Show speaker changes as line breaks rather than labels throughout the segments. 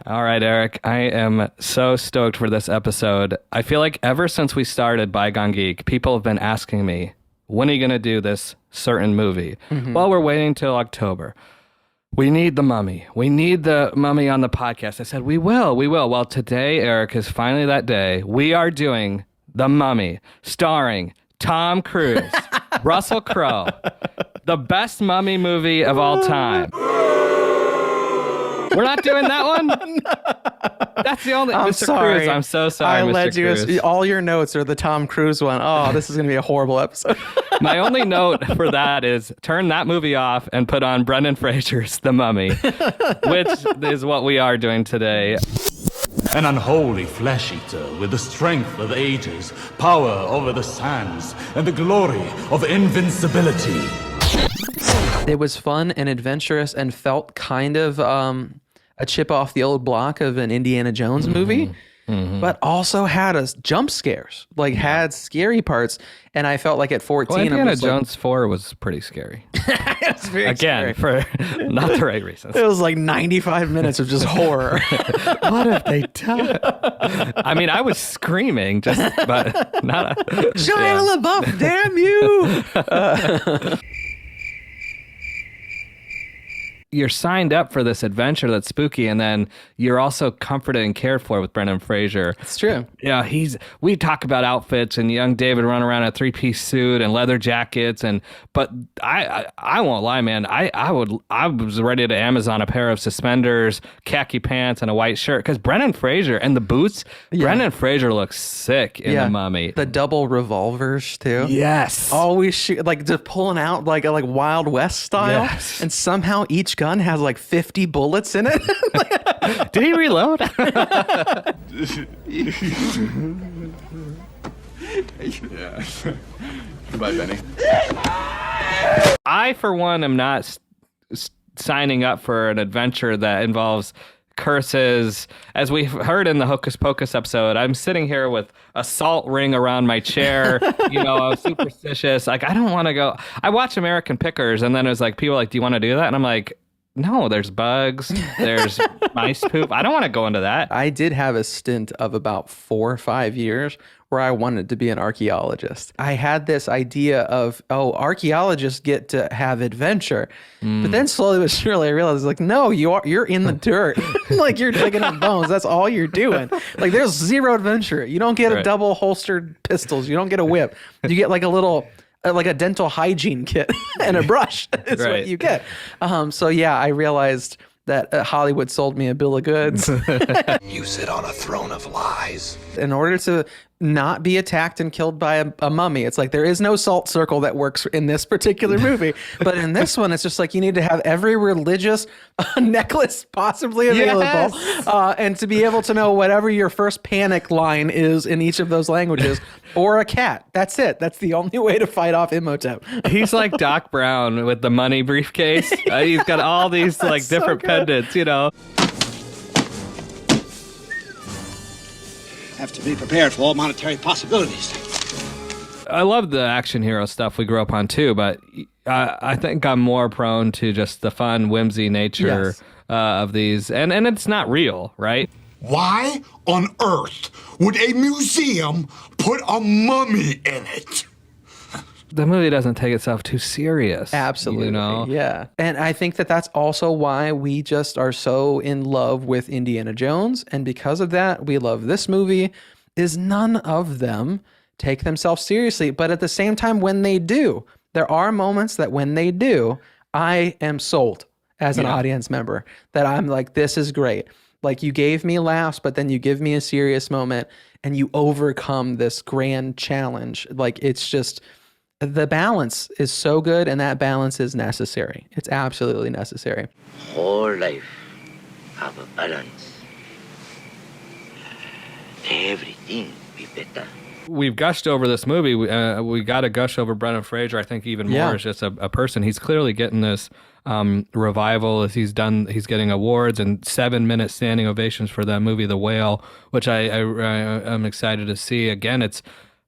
All right, Eric, I am so stoked for this episode. I feel like ever since we started Bygone Geek, people have been asking me, when are you going to do this certain movie? Well, we're waiting till October. We need the mummy. We need the mummy on the podcast. I said, we will. Well, today, Eric, is finally that day. We are doing The Mummy, starring Tom Cruise, Russell Crowe, the best mummy movie of all time. We're not doing that one? That's the only...
I'm
Mr.
sorry.
Cruise, I'm so sorry,
I
Mr.
led you.
Cruise.
All your notes are the Tom Cruise one. Oh, this is going to be a horrible episode.
My only note for that is turn that movie off and put on Brendan Fraser's The Mummy, which is what we are doing today.
An unholy flesh-eater with the strength of ages, power over the sands, and the glory of invincibility.
It was fun and adventurous and felt kind of a chip off the old block of an Indiana Jones movie, but also had us jump scares, like had scary parts. And I felt like at 14,
Well, Indiana
I was
Jones 4 was pretty scary.
it was very
Again,
scary.
for not the right reasons.
It was like 95 minutes of just horror.
What have they done? I mean, I was screaming, but not a...
Shia LaBeouf, damn you!
You're signed up for this adventure that's spooky, and then you're also comforted and cared for with Brendan Fraser.
It's true.
Yeah, we talk about outfits and young David running around in a 3-piece suit and leather jackets, but I won't lie, man. I was ready to Amazon a pair of suspenders, khaki pants, and a white shirt because Brendan Fraser and the boots.
Yeah.
Brendan Fraser looks sick in The Mummy.
The double revolvers too.
Yes.
Always shoot, like just pulling out like Wild West style,
Yes.
and somehow each gun has like 50 bullets in it.
Did he reload?
Goodbye, Benny.
I, for one, am not signing up for an adventure that involves curses. As we've heard in the Hocus Pocus episode, I'm sitting here with a salt ring around my chair. I'm superstitious. Like, I don't want to go. I watch American Pickers, and then it was like, people are like, do you want to do that? And I'm like, no, there's bugs, there's mice poop. I don't want to go into that.
I did have a stint of about 4 or 5 years where I wanted to be an archaeologist. I had this idea of, archaeologists get to have adventure. But then slowly but surely I realized, like, no, you're in the dirt. Like, you're digging up bones. That's all you're doing. Like, there's zero adventure. You don't get a double holstered pistols. You don't get a whip. You get like a little... like a dental hygiene kit and a brush is what you get. So yeah, I realized that Hollywood sold me a bill of goods.
You sit on a throne of lies.
In order to not be attacked and killed by a mummy, it's like there is no salt circle that works in this particular movie. But in this one, it's just like you need to have every religious necklace possibly available, and to be able to know whatever your first panic line is in each of those languages, or a cat. That's it. That's the only way to fight off Imhotep.
He's like Doc Brown with the money briefcase. He's got all these like different pendants,
Have to be prepared for all monetary possibilities.
I love the action hero stuff we grew up on too, but I think I'm more prone to just the fun, whimsy nature of these. And it's not real, right?
Why on earth would a museum put a mummy in it?
The movie doesn't take itself too serious.
Absolutely. Yeah. And I think that that's also why we just are so in love with Indiana Jones. And because of that, we love this movie, is none of them take themselves seriously. But at the same time, when they do, there are moments that when they do, I am sold as an audience member, that I'm like, this is great. Like, you gave me laughs, but then you give me a serious moment and you overcome this grand challenge. Like, it's just... the balance is so good, and that balance is necessary. It's absolutely necessary.
Whole life have a balance. Everything be better.
We've gushed over this movie. We got to gush over Brendan Fraser, I think, even more as just a person. He's clearly getting this revival as he's getting awards and 7-minute standing ovations for that movie, The Whale, which I'm excited to see. Again, it's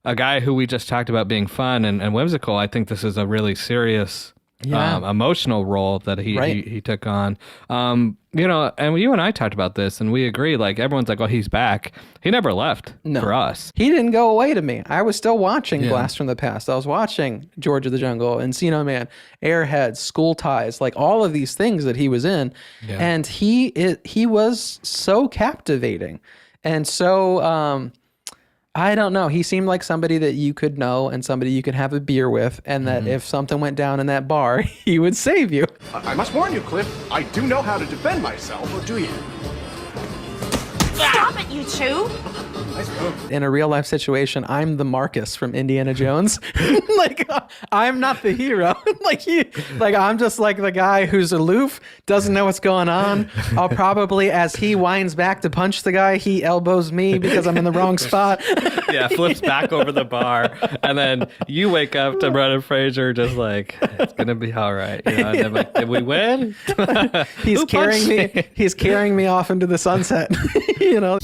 a guy who we just talked about being fun and whimsical. I think this is a really serious emotional role that he took on. You know, and you and I talked about this, and we agree. Like, everyone's like, "Well, he's back." He never left for us.
He didn't go away to me. I was still watching Blast from the Past. I was watching George of the Jungle, Encino Man, Airheads, School Ties, like all of these things that he was in, and he was so captivating, and so I don't know. He seemed like somebody that you could know and somebody you could have a beer with, and that if something went down in that bar, he would save you.
I must warn you, Cliff. I do know how to defend myself. Or do you?
Stop it, you two!
In a real life situation, I'm the Marcus from Indiana Jones. Like, I'm not the hero. I'm just like the guy who's aloof, doesn't know what's going on. I'll probably, as he winds back to punch the guy, he elbows me because I'm in the wrong spot.
Yeah, flips back over the bar, and then you wake up to Brendan Fraser just like, it's gonna be all right. You know, and I'm like, did we win?
He's carrying me off into the sunset. You know.